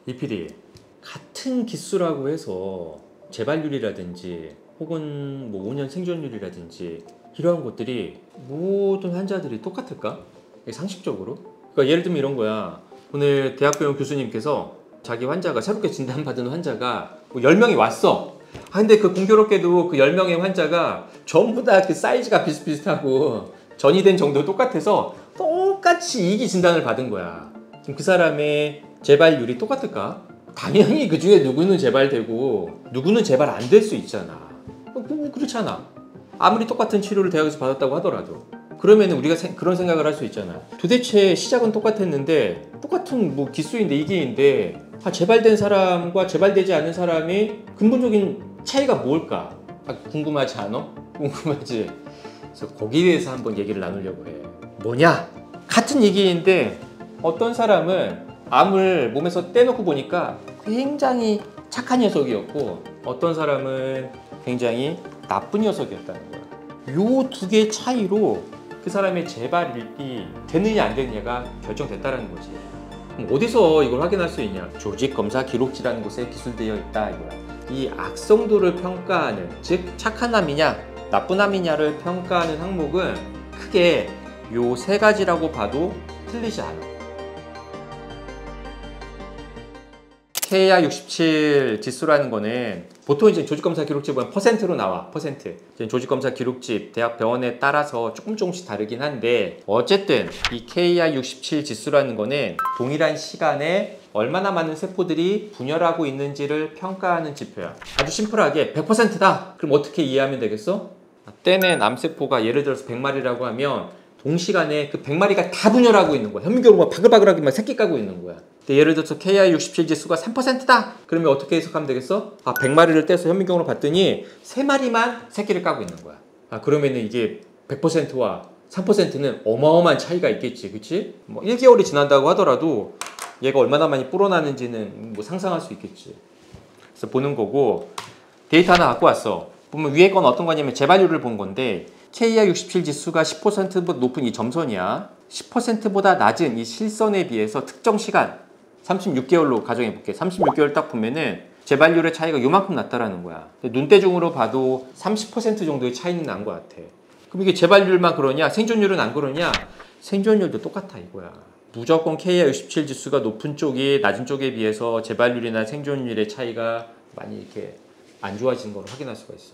이PD, 같은 기수라고 해서 재발률이라든지 혹은 뭐 5년 생존율이라든지 이러한 것들이 모든 환자들이 똑같을까? 상식적으로? 그러니까 예를 들면 이런 거야. 오늘 대학병원 교수님께서 자기 환자가 새롭게 진단받은 환자가 뭐 10명이 왔어. 근데 그 공교롭게도 그 10명의 환자가 전부 다 그 사이즈가 비슷비슷하고 전이된 정도 똑같아서 똑같이 2기 진단을 받은 거야. 그럼 그 사람의 재발률이 똑같을까? 당연히 그 중에 누구는 재발되고 누구는 재발 안 될 수 있잖아. 그렇잖아. 아무리 똑같은 치료를 대학에서 받았다고 하더라도. 그러면 우리가 그런 생각을 할 수 있잖아. 도대체 시작은 똑같았는데 똑같은 뭐 기수인데 이기인데 재발된 사람과 재발되지 않은 사람의 근본적인 차이가 뭘까? 궁금하지 않아? 궁금하지? 그래서 거기에 대해서 한번 얘기를 나누려고 해. 뭐냐? 같은 이기인데 어떤 사람은 암을 몸에서 떼놓고 보니까 굉장히 착한 녀석이었고 어떤 사람은 굉장히 나쁜 녀석이었다는 거야. 요 두 개의 차이로 그 사람의 재발이 되느냐 안 되느냐가 결정됐다는 거지. 그럼 어디서 이걸 확인할 수 있냐? 조직검사 기록지라는 곳에 기술되어 있다 이거야. 이 악성도를 평가하는, 즉 착한 암이냐 나쁜 암이냐를 평가하는 항목은 크게 요 세 가지라고 봐도 틀리지 않아. KIR67 지수라는 거는 보통 이제 조직검사 기록집 보면 퍼센트로 나와. 퍼센트. 조직검사 기록집, 대학 병원에 따라서 조금씩 다르긴 한데 어쨌든 이 KIR67 지수라는 거는 동일한 시간에 얼마나 많은 세포들이 분열하고 있는지를 평가하는 지표야. 아주 심플하게 100%다. 그럼 어떻게 이해하면 되겠어? 떼낸 암세포가 예를 들어서 100마리라고 하면 동시간에 그 100마리가 다 분열하고 있는 거야. 현미경으로 막 바글바글하게 막 새끼 까고 있는 거야. 근데 예를 들어서 KI67 지수가 3%다. 그러면 어떻게 해석하면 되겠어? 100마리를 떼서 현미경으로 봤더니 3마리만 새끼를 까고 있는 거야. 그러면은 이게 100%와 3%는 어마어마한 차이가 있겠지. 그치? 뭐 1개월이 지난다고 하더라도 얘가 얼마나 많이 불어나는지는 뭐 상상할 수 있겠지. 그래서 보는 거고 데이터 하나 갖고 왔어. 보면 위에 건 어떤 거냐면 재발률을 본 건데 KIR67 지수가 10%보다 높은 이 점선이야. 10%보다 낮은 이 실선에 비해서 특정 시간 36개월로 가정해 볼게. 36개월 딱 보면은 재발률의 차이가 요만큼 났다라는 거야. 눈대중으로 봐도 30% 정도의 차이는 난 것 같아. 그럼 이게 재발률만 그러냐? 생존율은 안 그러냐? 생존율도 똑같아 이거야. 무조건 KIR67 지수가 높은 쪽이 낮은 쪽에 비해서 재발률이나 생존율의 차이가 많이 이렇게 안 좋아지는 걸 확인할 수가 있어.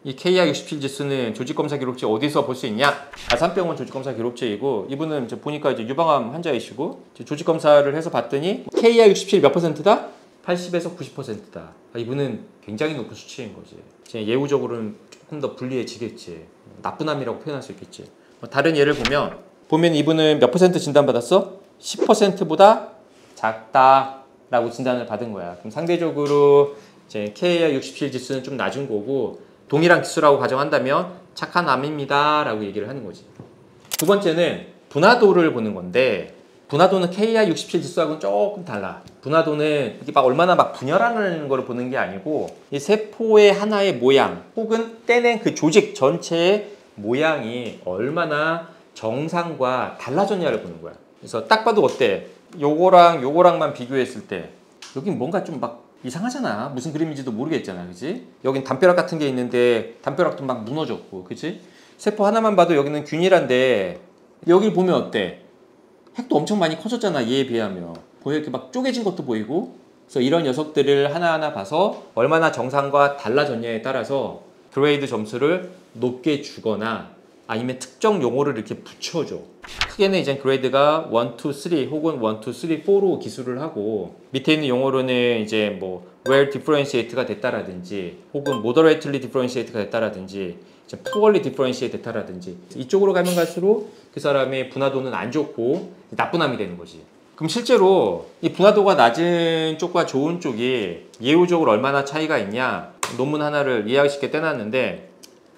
이 KIR67 지수는 조직검사 기록지 어디서 볼 수 있냐? 아산병원 조직검사 기록지이고 이분은 보니까 이제 유방암 환자이시고 조직검사를 해서 봤더니 KIR67 몇 %다? 80에서 90%다. 이분은 굉장히 높은 수치인 거지. 예후적으로는 조금 더 불리해지겠지. 나쁜 암이라고 표현할 수 있겠지. 다른 예를 보면 이분은 몇 % 진단받았어? 10%보다 작다라고 진단을 받은 거야. 그럼 상대적으로 이제 KIR67 지수는 좀 낮은 거고 동일한 기수라고 가정한다면 착한 암입니다 라고 얘기를 하는 거지. 두 번째는 분화도를 보는 건데 분화도는 KIR67 지수하고는 조금 달라. 분화도는 이게 막 얼마나 막 분열하는 걸 보는 게 아니고 이 세포의 하나의 모양 혹은 떼낸 그 조직 전체의 모양이 얼마나 정상과 달라졌냐를 보는 거야. 그래서 딱 봐도 어때? 요거랑만 비교했을 때 여긴 뭔가 좀 막 이상하잖아. 무슨 그림인지도 모르겠잖아. 그치? 여긴 담벼락 같은 게 있는데 담벼락도 막 무너졌고 그치? 세포 하나만 봐도 여기는 균일한데 여길 보면 어때? 핵도 엄청 많이 커졌잖아. 얘에 비하면 이렇게 막 쪼개진 것도 보이고. 그래서 이런 녀석들을 하나하나 봐서 얼마나 정상과 달라졌냐에 따라서 그레이드 점수를 높게 주거나 아니면 특정 용어를 이렇게 붙여줘. 크게는 이제 그레이드가 1, 2, 3 혹은 1, 2, 3, 4로 기술을 하고 밑에 있는 용어로는 이제 뭐 well differentiate가 됐다라든지 혹은 moderately differentiate가 됐다라든지 poorly differentiate 됐다라든지 이쪽으로 가면 갈수록 그 사람의 분화도는 안 좋고 나쁜 암이 되는 거지. 그럼 실제로 이 분화도가 낮은 쪽과 좋은 쪽이 예후적으로 얼마나 차이가 있냐 논문 하나를 이해하기 쉽게 떼놨는데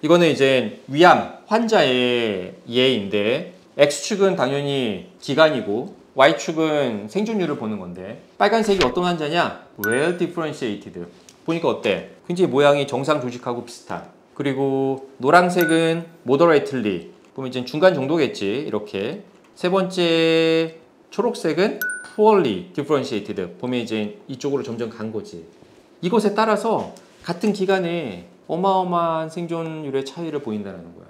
이거는 이제 위암 환자의 예인데 X축은 당연히 기간이고 Y축은 생존율을 보는 건데 빨간색이 어떤 환자냐? well differentiated. 보니까 어때? 굉장히 모양이 정상 조직하고 비슷한. 그리고 노란색은 moderately. 보면 이제 중간 정도겠지. 이렇게. 세 번째 초록색은 poorly differentiated. 보면 이제 이쪽으로 점점 간 거지. 이것에 따라서 같은 기간에 어마어마한 생존율의 차이를 보인다는 거야.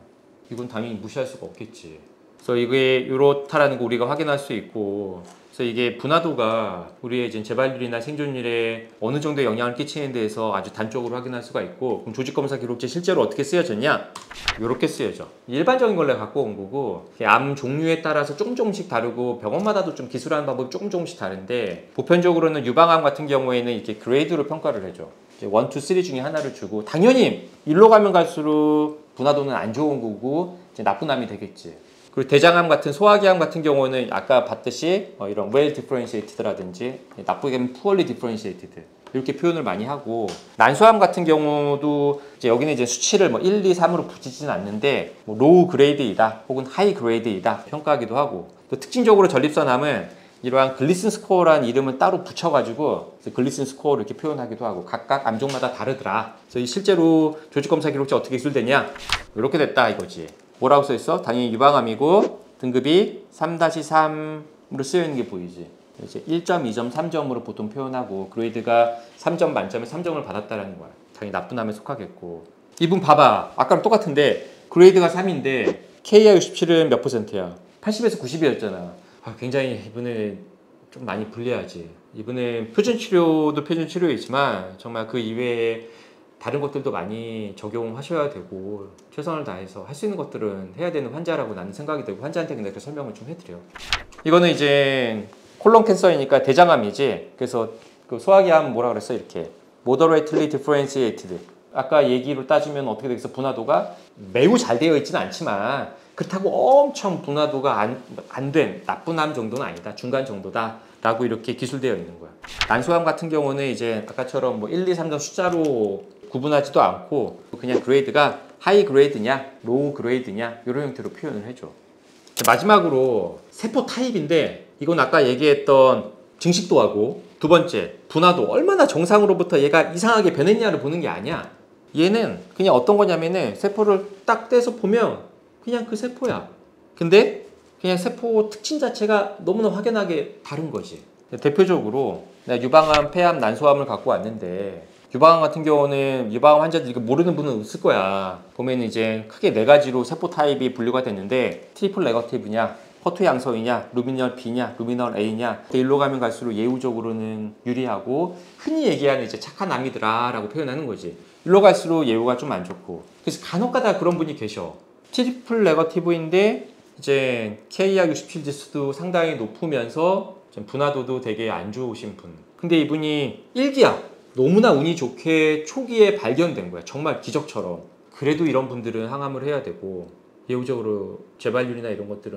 이건 당연히 무시할 수가 없겠지. 그래서 이게 이렇다라는 거 우리가 확인할 수 있고, 그래서 이게 분화도가 우리의 이제 재발률이나 생존율에 어느 정도 영향을 끼치는 데에서 아주 단적으로 확인할 수가 있고, 그럼 조직검사 기록지 실제로 어떻게 쓰여졌냐? 이렇게 쓰여져. 일반적인 걸 내가 갖고 온 거고, 암 종류에 따라서 조금씩 다르고 병원마다도 좀 기술하는 방법이 조금씩 다른데, 보편적으로는 유방암 같은 경우에는 이렇게 그레이드로 평가를 해줘. 이제 1, 2, 3 중에 하나를 주고, 당연히 일로 가면 갈수록 분화도는 안 좋은 거고 이제 나쁜 암이 되겠지. 그리고 대장암 같은 소화기암 같은 경우는 아까 봤듯이 이런 well differentiated라든지 나쁘게 하면 poorly differentiated 이렇게 표현을 많이 하고, 난소암 같은 경우도 이제 여기는 이제 수치를 뭐 1, 2, 3으로 붙이지는 않는데 뭐 low grade이다 혹은 high grade이다 평가하기도 하고, 또 특징적으로 전립선암은 이러한 글리슨 스코어라는 이름을 따로 붙여가지고 글리슨 스코어를 이렇게 표현하기도 하고, 각각 암종마다 다르더라. 그래서 실제로 조직검사 기록지 어떻게 기술되냐? 이렇게 됐다 이거지. 뭐라고 써있어? 당연히 유방암이고 등급이 3-3으로 쓰여있는 게 보이지. 이제 1점, 2점, 3점으로 보통 표현하고, 그레이드가 3점 만점에 3점을 받았다라는 거야. 당연히 나쁜 암에 속하겠고. 이분 봐봐. 아까랑 똑같은데 그레이드가 3인데 KI67은 몇 %야? 80에서 90이었잖아. 굉장히 이분은 좀 많이 불리하지. 이분은 표준 치료도 표준 치료이지만 정말 그 이외에 다른 것들도 많이 적용하셔야 되고 최선을 다해서 할 수 있는 것들은 해야 되는 환자라고 나는 생각이 되고, 환자한테 그렇게 설명을 좀 해드려. 이거는 이제 콜론 캔서이니까 대장암이지. 그래서 그 소화기암 뭐라 그랬어? 이렇게 moderately differentiated. 아까 얘기로 따지면 어떻게 되겠어? 분화도가 매우 잘 되어 있지는 않지만 그렇다고 엄청 분화도가 안 된 나쁜 암 정도는 아니다. 중간 정도다. 라고 이렇게 기술되어 있는 거야. 난소암 같은 경우는 이제 아까처럼 뭐 1, 2, 3점 숫자로 구분하지도 않고 그냥 그레이드가 하이 그레이드냐, 로우 그레이드냐 이런 형태로 표현을 해줘. 마지막으로 세포 타입인데, 이건 아까 얘기했던 증식도하고 두 번째 분화도 얼마나 정상으로부터 얘가 이상하게 변했냐를 보는 게 아니야. 얘는 그냥 어떤 거냐면은 세포를 딱 떼서 보면 그냥 그 세포야. 근데 그냥 세포 특징 자체가 너무나 확연하게 다른 거지. 대표적으로 내가 유방암, 폐암, 난소암을 갖고 왔는데, 유방암 같은 경우는 유방암 환자들 이거 모르는 분은 없을 거야. 보면 이제 크게 4가지로 세포 타입이 분류가 됐는데, 트리플 네거티브냐, 허투 양성이냐, 루미널 B냐, 루미널 A냐. 일로 가면 갈수록 예후적으로는 유리하고, 흔히 얘기하는 이제 착한 암이더라라고 표현하는 거지. 일로 갈수록 예후가 좀 안 좋고. 그래서 간혹가다 그런 분이 계셔. 트리플 네거티브인데 이제 KR67 지수도 상당히 높으면서 분화도도 되게 안 좋으신 분. 근데 이분이 일기야. 너무나 운이 좋게 초기에 발견된 거야. 정말 기적처럼. 그래도 이런 분들은 항암을 해야 되고, 예후적으로 재발률이나 이런 것들은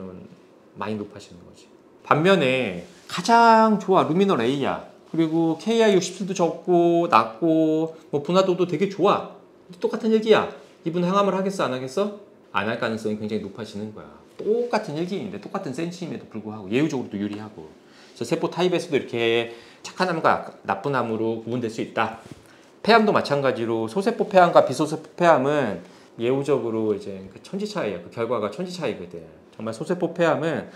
많이 높아지는 거지. 반면에 가장 좋아 루미널 A야. 그리고 KI67도 적고 낮고 뭐 분화도도 되게 좋아. 똑같은 일기야. 이분 항암을 하겠어 안 하겠어? 안 할 가능성이 굉장히 높아지는 거야. 똑같은 일기인데 똑같은 센치임에도 불구하고 예후적으로도 유리하고. 그래서 세포 타입에서도 이렇게 착한 암과 나쁜 암으로 구분될 수 있다. 폐암도 마찬가지로 소세포 폐암과 비소세포 폐암은 예후적으로 이제 그 천지 차이야. 그 결과가 천지 차이거든. 정말 소세포 폐암은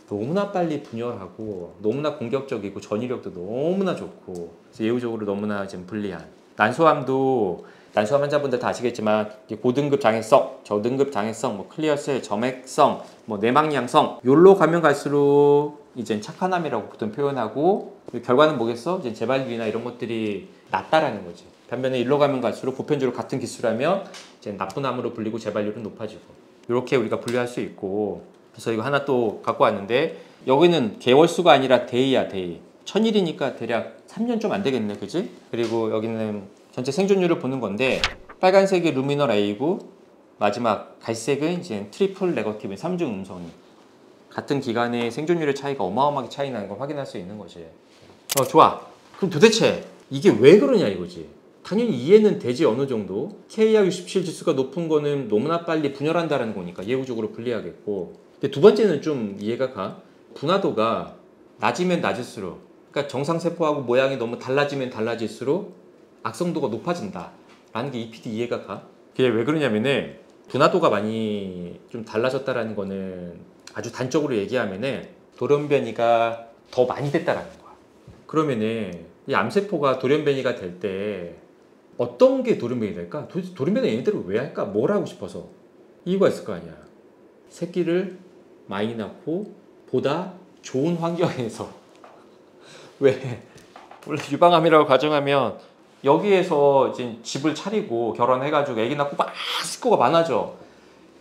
너무나 빨리 분열하고 너무나 공격적이고 전이력도 너무나 좋고, 그래서 예후적으로 너무나 좀 불리한. 난소암도 난소암 환자분들 다 아시겠지만 고등급 장애성, 저등급 장애성, 뭐 클리어셀, 점액성, 뭐 내막량성, 요로 가면 갈수록 이제 착한 암이라고 보통 표현하고, 결과는 뭐겠어? 이제 재발률이나 이런 것들이 낮다라는 거지. 반면에 일로 가면 갈수록 보편적으로 같은 기술하면 이제 나쁜 암으로 불리고 재발률은 높아지고, 이렇게 우리가 분류할 수 있고. 그래서 이거 하나 또 갖고 왔는데, 여기는 개월수가 아니라 데이야, 데이. 1000일이니까 대략 3년 좀 안 되겠네, 그지? 그리고 여기는 전체 생존율을 보는 건데, 빨간색이 루미널 A고 마지막 갈색은 이제 트리플 네거티브 3중 음성이. 같은 기간에 생존율의 차이가 어마어마하게 차이 나는 걸 확인할 수 있는 거지. 좋아. 그럼 도대체 이게 왜 그러냐 이거지. 당연히 이해는 되지 어느 정도. KR67 지수가 높은 거는 너무나 빨리 분열한다는 거니까 예후적으로 불리하겠고. 근데 두 번째는 좀 이해가 가. 분화도가 낮으면 낮을수록, 그러니까 정상세포하고 모양이 너무 달라지면 달라질수록 악성도가 높아진다 라는 게 EPD 이해가 가. 그게 왜 그러냐면은 분화도가 많이 좀 달라졌다라는 거는 아주 단적으로 얘기하면은 돌연변이가 더 많이 됐다라는 거야. 그러면은 이 암세포가 돌연변이가 될 때 어떤 게 돌연변이 될까? 도대체 돌연변이 얘네들을 왜 할까? 뭘 하고 싶어서? 이유가 있을 거 아니야. 새끼를 많이 낳고 보다 좋은 환경에서 왜 원래 유방암이라고 가정하면 여기에서 이제 집을 차리고 결혼해가지고 애기 낳고 막 식구가 많아져.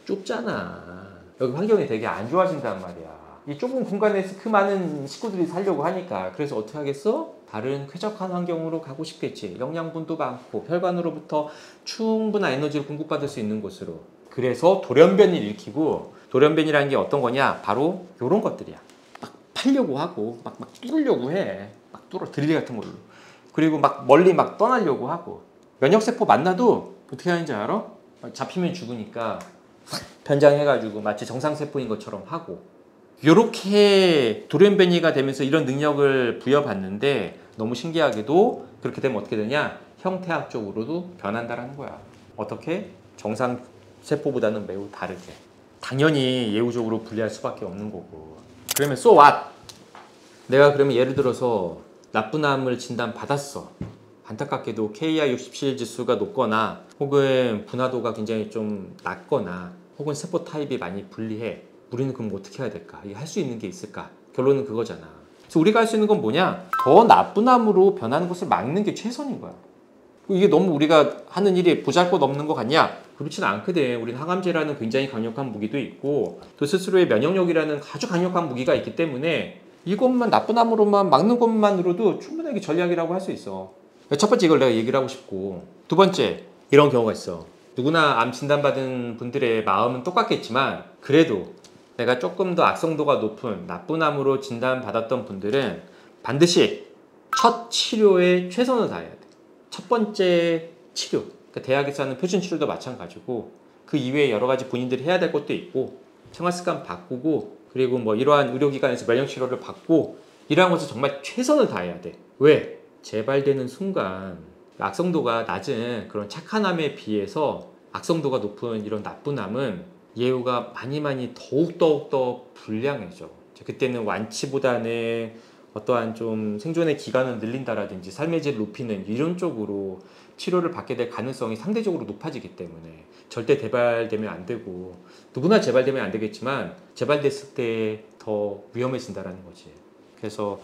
좁잖아. 여기 환경이 되게 안 좋아진단 말이야. 이 좁은 공간에서 그 많은 식구들이 살려고 하니까. 그래서 어떻게 하겠어? 다른 쾌적한 환경으로 가고 싶겠지. 영양분도 많고 혈관으로부터 충분한 에너지를 공급받을 수 있는 곳으로. 그래서 돌연변이를 일으키고, 돌연변이라는 게 어떤 거냐? 바로 이런 것들이야. 막 팔려고 하고 막 뚫으려고 해. 막 뚫어, 드릴 같은 걸로. 그리고 막 멀리 막 떠나려고 하고. 면역세포 만나도 어떻게 하는지 알아? 잡히면 죽으니까 변장해가지고 마치 정상세포인 것처럼 하고. 이렇게 돌연변이가 되면서 이런 능력을 부여받는데, 너무 신기하게도 그렇게 되면 어떻게 되냐? 형태학적으로도 변한다라는 거야. 어떻게? 정상세포보다는 매우 다르게. 당연히 예후적으로 분리할 수밖에 없는 거고. 그러면 so what? 내가 그러면 예를 들어서 나쁜 암을 진단받았어. 안타깝게도 KI67 지수가 높거나 혹은 분화도가 굉장히 좀 낮거나 혹은 세포 타입이 많이 불리해. 우리는 그럼 어떻게 해야 될까? 이게 할 수 있는 게 있을까? 결론은 그거잖아. 그래서 우리가 할 수 있는 건 뭐냐? 더 나쁜 암으로 변하는 것을 막는 게 최선인 거야. 이게 너무 우리가 하는 일이 보잘것없는 것 같냐? 그렇지는 않거든. 우리는 항암제라는 굉장히 강력한 무기도 있고 또 스스로의 면역력이라는 아주 강력한 무기가 있기 때문에 이것만 나쁜 암으로만 막는 것만으로도 충분하게 전략이라고 할 수 있어. 첫 번째 이걸 내가 얘기를 하고 싶고, 두 번째 이런 경우가 있어. 누구나 암 진단받은 분들의 마음은 똑같겠지만 그래도 내가 조금 더 악성도가 높은 나쁜 암으로 진단받았던 분들은 반드시 첫 치료에 최선을 다해야 돼. 첫 번째 치료, 그러니까 대학에서 하는 표준 치료도 마찬가지고 그 이외에 여러 가지 본인들이 해야 될 것도 있고 생활습관 바꾸고 그리고 뭐 이러한 의료기관에서 면역치료를 받고 이러한 것을 정말 최선을 다해야 돼. 왜? 재발되는 순간 악성도가 낮은 그런 착한 암에 비해서 악성도가 높은 이런 나쁜 암은 예후가 많이 더욱더 불량해져. 그때는 완치보다는 어떠한 좀 생존의 기간을 늘린다라든지 삶의 질을 높이는 이런 쪽으로 치료를 받게 될 가능성이 상대적으로 높아지기 때문에 절대 재발되면 안 되고, 누구나 재발되면 안 되겠지만 재발됐을 때 더 위험해진다라는 거지. 그래서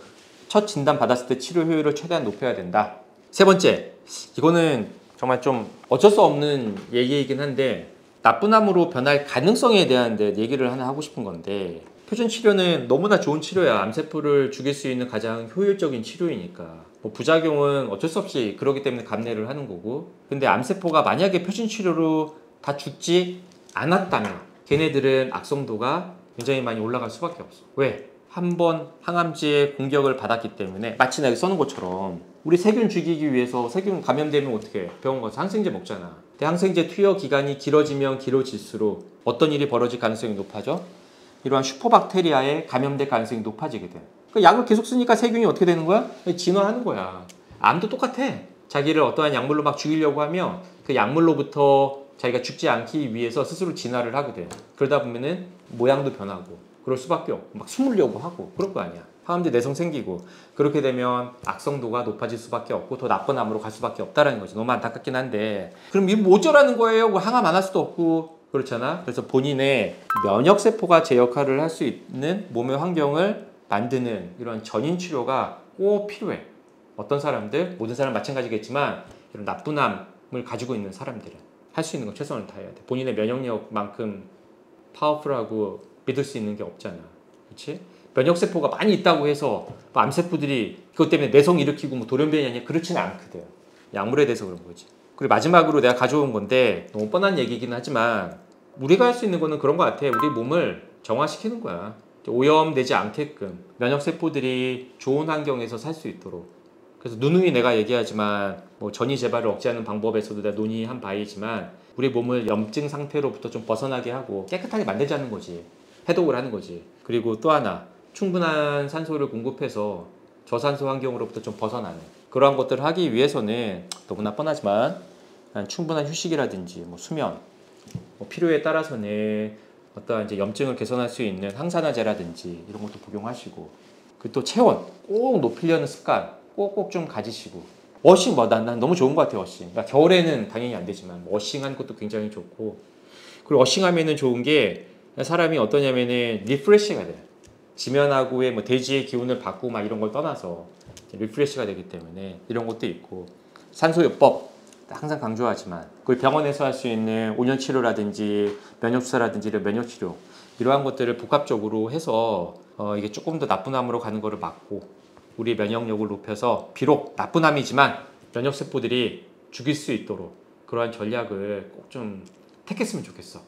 첫 진단 받았을 때 치료 효율을 최대한 높여야 된다. 세 번째, 이거는 정말 좀 어쩔 수 없는 얘기이긴 한데 나쁜 암으로 변할 가능성에 대한 얘기를 하나 하고 싶은 건데, 표준 치료는 너무나 좋은 치료야. 암세포를 죽일 수 있는 가장 효율적인 치료이니까. 뭐 부작용은 어쩔 수 없이 그러기 때문에 감내를 하는 거고. 근데 암세포가 만약에 표준 치료로 다 죽지 않았다면 걔네들은 악성도가 굉장히 많이 올라갈 수밖에 없어. 왜? 한번 항암제의 공격을 받았기 때문에, 마치 내가 써는 것처럼 우리 세균 죽이기 위해서 세균 감염되면 어떻게 해? 병원 가서 항생제 먹잖아. 근데 항생제 투여 기간이 길어지면 길어질수록 어떤 일이 벌어질 가능성이 높아져? 이러한 슈퍼박테리아에 감염될 가능성이 높아지게 돼. 그 약을 계속 쓰니까 세균이 어떻게 되는 거야? 진화하는 거야. 암도 똑같아. 자기를 어떠한 약물로 막 죽이려고 하면 그 약물로부터 자기가 죽지 않기 위해서 스스로 진화를 하게 돼. 그러다 보면은 모양도 변하고 그럴 수밖에 없고 막 숨으려고 하고 그럴 거 아니야. 항암제 내성 생기고 그렇게 되면 악성도가 높아질 수밖에 없고 더 나쁜 암으로 갈 수밖에 없다는 거지. 너무 안타깝긴 한데, 그럼 이거 뭐 어쩌라는 거예요? 뭐 항암 안 할 수도 없고 그렇잖아. 그래서 본인의 면역세포가 제 역할을 할 수 있는 몸의 환경을 만드는 이런 전인 치료가 꼭 필요해. 어떤 사람들, 모든 사람 마찬가지겠지만 이런 나쁜 암을 가지고 있는 사람들은 할 수 있는 건 최선을 다해야 돼. 본인의 면역력만큼 파워풀하고 믿을 수 있는 게 없잖아. 그렇지? 면역세포가 많이 있다고 해서 뭐 암세포들이 그것 때문에 내성 일으키고 뭐 돌연변이 아니야? 그렇지는 않거든. 약물에 대해서 그런 거지. 그리고 마지막으로 내가 가져온 건데 너무 뻔한 얘기긴 하지만 우리가 할 수 있는 거는 그런 거 같아. 우리 몸을 정화시키는 거야. 오염되지 않게끔 면역세포들이 좋은 환경에서 살 수 있도록. 그래서 누누이 내가 얘기하지만 뭐 전이 재발을 억제하는 방법에서도 내가 논의한 바이지만 우리 몸을 염증 상태로부터 좀 벗어나게 하고 깨끗하게 만들자는 거지. 해독을 하는 거지. 그리고 또 하나, 충분한 산소를 공급해서 저산소 환경으로부터 좀 벗어나는 그러한 것들을 하기 위해서는 너무나 뻔하지만 충분한 휴식이라든지 뭐 수면, 뭐 필요에 따라서는 어떠한 이제 염증을 개선할 수 있는 항산화제라든지 이런 것도 복용하시고, 그리고 또 체온 꼭 높이려는 습관 꼭꼭 좀 가지시고 워싱 난 너무 좋은 것 같아요. 워싱. 그러니까 겨울에는 당연히 안 되지만 워싱하는 것도 굉장히 좋고 그리고 워싱하면은 좋은 게 사람이 어떠냐면은 리프레시가 돼요. 지면하고의 뭐 대지의 기운을 받고 막 이런 걸 떠나서 리프레시가 되기 때문에 이런 것도 있고 산소요법 항상 강조하지만 그리고 병원에서 할 수 있는 온열 치료라든지 면역주사라든지 면역치료 이러한 것들을 복합적으로 해서 이게 조금 더 나쁜 암으로 가는 거를 막고 우리 면역력을 높여서 비록 나쁜 암이지만 면역세포들이 죽일 수 있도록 그러한 전략을 꼭 좀 택했으면 좋겠어.